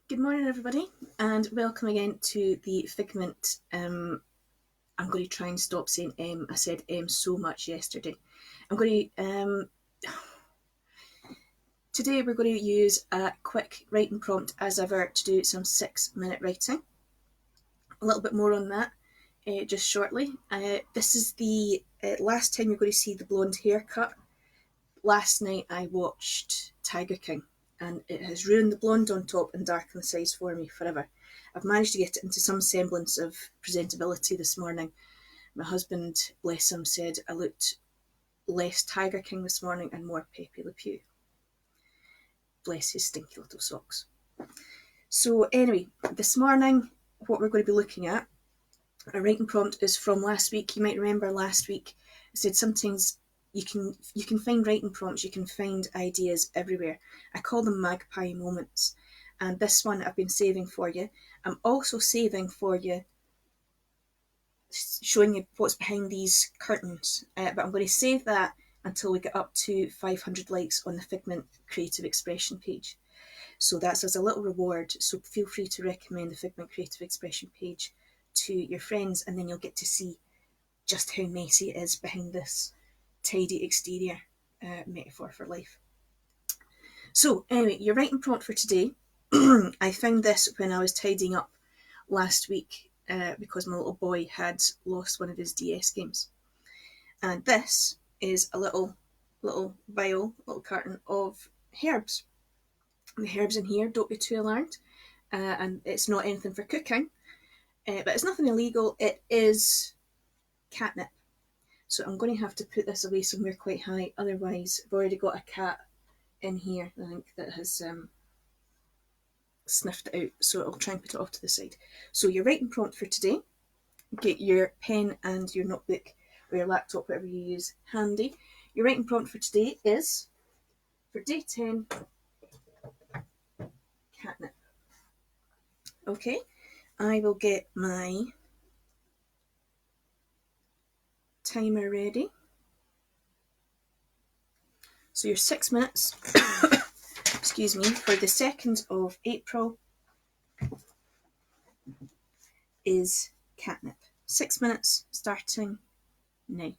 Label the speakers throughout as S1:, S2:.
S1: Good morning, everybody, and welcome again to the Figment. I'm going to try and stop saying I said so much yesterday. I'm going to today we're going to use a quick writing prompt as ever to do some 6-minute writing. A little bit more on that just shortly. This is the last time you're going to see the blonde haircut. Last night I watched Tiger King, and it has ruined the blonde on top and darkened the sides for me forever. I've managed to get it into some semblance of presentability this morning. My husband, bless him, said I looked less Tiger King this morning and more Pepe Le Pew. Bless his stinky little socks. So anyway, this morning what we're going to be looking at, our writing prompt is from last week. You might remember last week I said sometimes you can find writing prompts, you can find ideas everywhere. I call them magpie moments, and this one I've been saving for you. I'm also saving for you, showing you what's behind these curtains, but I'm going to save that until we get up to 500 likes on the Figment Creative Expression page. So that's as a little reward, so feel free to recommend the Figment Creative Expression page to your friends, and then you'll get to see just how messy it is behind this tidy exterior metaphor for life. So anyway, your writing prompt for today, I found this when I was tidying up last week because my little boy had lost one of his DS games. And this is a little vial, little carton of herbs. The herbs in here, don't be too alarmed. And it's not anything for cooking, but it's nothing illegal. It is catnip. So I'm going to have to put this away somewhere quite high, otherwise I've already got a cat in here, I think, that has sniffed it out, so I'll try and put it off to the side. So your writing prompt for today, get your pen and your notebook or your laptop, whatever you use, handy. Your writing prompt for today is, for day 10, catnip. Okay, I will get my timer ready. So your 6 minutes, excuse me, for the 2nd of April is catnip. 6 minutes starting now.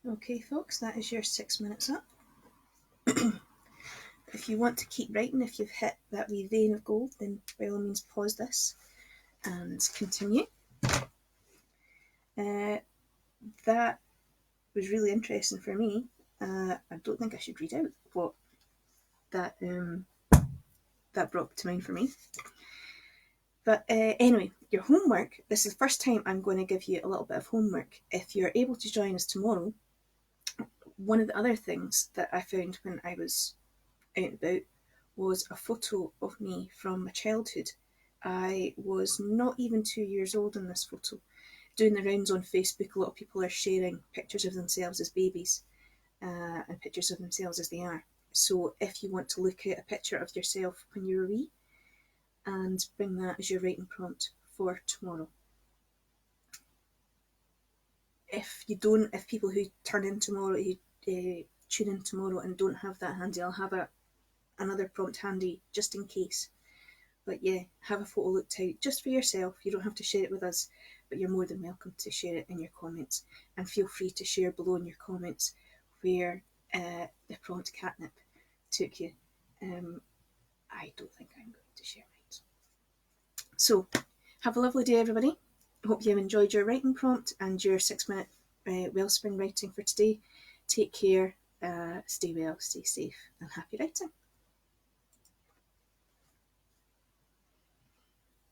S1: Okay folks, that is your 6 minutes up. If you want to keep writing, if you've hit that wee vein of gold, then by all means pause this and continue. That was really interesting for me. I don't think I should read out what that brought to mind for me. But anyway, your homework, this is the first time I'm going to give you a little bit of homework. If you're able to join us tomorrow, one of the other things that I found when I was out and about was a photo of me from my childhood. I was not even 2 years old in this photo. Doing the rounds on Facebook, a lot of people are sharing pictures of themselves as babies and pictures of themselves as they are. So if you want to look at a picture of yourself when you were wee and bring that as your writing prompt for tomorrow. If people who turn in tomorrow, who tune in tomorrow and don't have that handy, I'll have another prompt handy just in case. But yeah, have a photo looked out just for yourself. You don't have to share it with us, but you're more than welcome to share it in your comments. And feel free to share below in your comments where the prompt catnip took you. I don't think I'm going to share mine. So, have a lovely day, everybody. Hope you have enjoyed your writing prompt and your 6 minute Wellspring writing for today. Take care, stay well, stay safe, and happy writing.